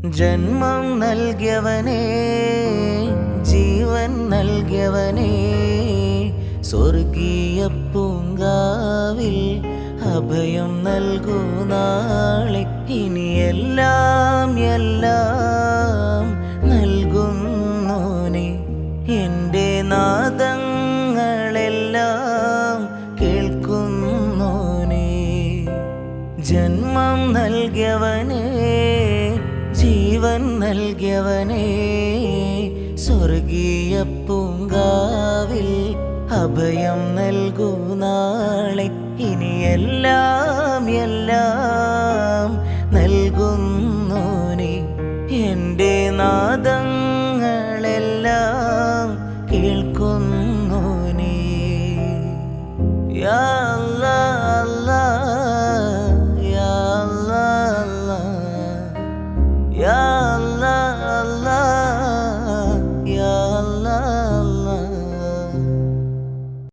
ജന്മം നൽകിയവനേ, ജീവൻ നൽകിയവനേ, സ്വർഗീയ പൂങ്കാവിൽ അഭയം നൽകൂ നാളെ. ഇനി എല്ലാം എല്ലാം നൽകുന്നു നീ, എൻ്റെ നാദങ്ങളെല്ലാം കേൾക്കുന്നു നീ. ജന്മം നൽകിയവനേ, ജീവൻ നൽകിയവനേ, സ്വർഗീയ പൂങ്കാവിൽ അഭയം നൽകൂ നാളെ. ഇനി എല്ലാം എല്ലാം നൽകുന്നു നീ, എൻ്റെ നാദങ്ങളെല്ലാം കേൾക്കുന്നു നീ. യാ